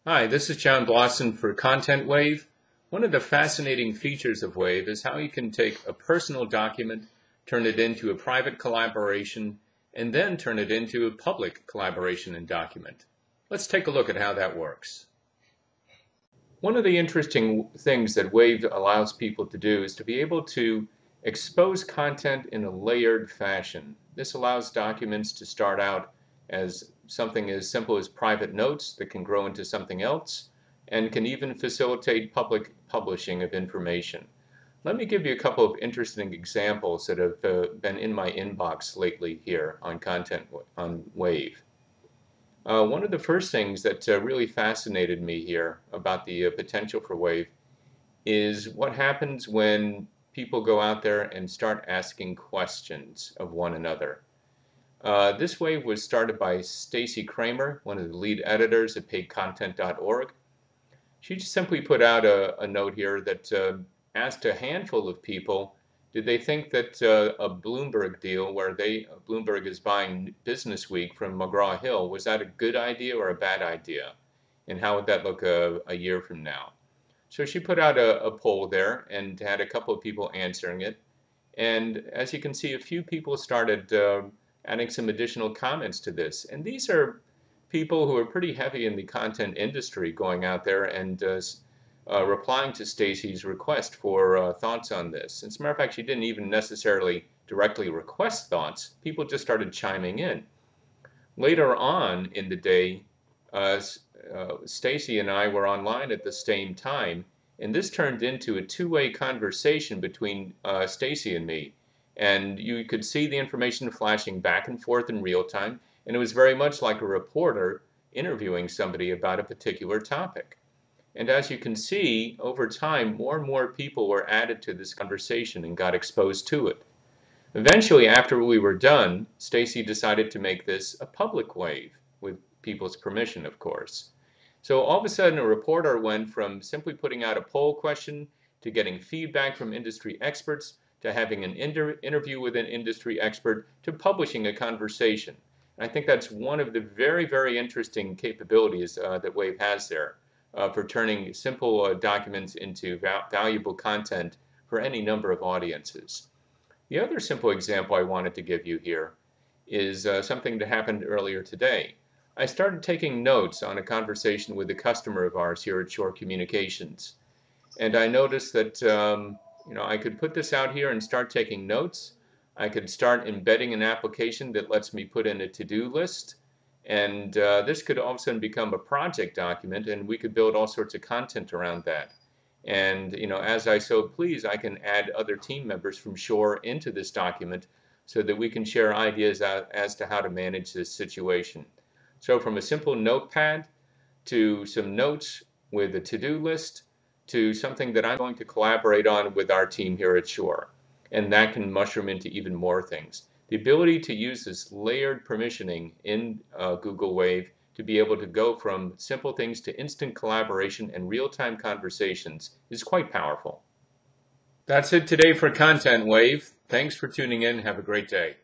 Hi, this is John Blosson for ContentWave. One of the fascinating features of Wave is how you can take a personal document, turn it into a private collaboration, and then turn it into a public collaboration and document. Let's take a look at how that works. One of the interesting things that Wave allows people to do is to be able to expose content in a layered fashion. This allows documents to start out as something as simple as private notes that can grow into something else and can even facilitate public publishing of information. Let me give you a couple of interesting examples that have been in my inbox lately here on Wave. One of the first things that really fascinated me here about the potential for Wave is what happens when people go out there and start asking questions of one another. This Wave was started by Stacy Kramer, one of the lead editors at paidcontent.org. She just simply put out a note here that asked a handful of people, did they think that a Bloomberg deal where Bloomberg is buying Business Week from McGraw-Hill, was that a good idea or a bad idea? And how would that look a year from now? So she put out a poll there and had a couple of people answering it. And as you can see, a few people started adding some additional comments to this. And these are people who are pretty heavy in the content industry going out there and replying to Stacy's request for thoughts on this. As a matter of fact, she didn't even necessarily directly request thoughts. People just started chiming in. Later on in the day, Stacy and I were online at the same time, and this turned into a two-way conversation between Stacy and me. And you could see the information flashing back and forth in real time, and it was very much like a reporter interviewing somebody about a particular topic. And as you can see, over time, more and more people were added to this conversation and got exposed to it. Eventually, after we were done, Stacy decided to make this a public Wave, with people's permission, of course. So all of a sudden, a reporter went from simply putting out a poll question to getting feedback from industry experts to having an interview with an industry expert to publishing a conversation. And I think that's one of the very, very interesting capabilities that Wave has there for turning simple documents into valuable content for any number of audiences. The other simple example I wanted to give you here is something that happened earlier today. I started taking notes on a conversation with a customer of ours here at Shore Communications. And I noticed that I could put this out here and start taking notes. I could start embedding an application that lets me put in a to-do list. And this could all of a sudden become a project document, and we could build all sorts of content around that. And as I so please, I can add other team members from Shore into this document so that we can share ideas as to how to manage this situation. So from a simple notepad to some notes with a to-do list to something that I'm going to collaborate on with our team here at Shore. And that can mushroom into even more things. The ability to use this layered permissioning in Google Wave to be able to go from simple things to instant collaboration and real-time conversations is quite powerful. That's it today for ContentWave. Thanks for tuning in. Have a great day.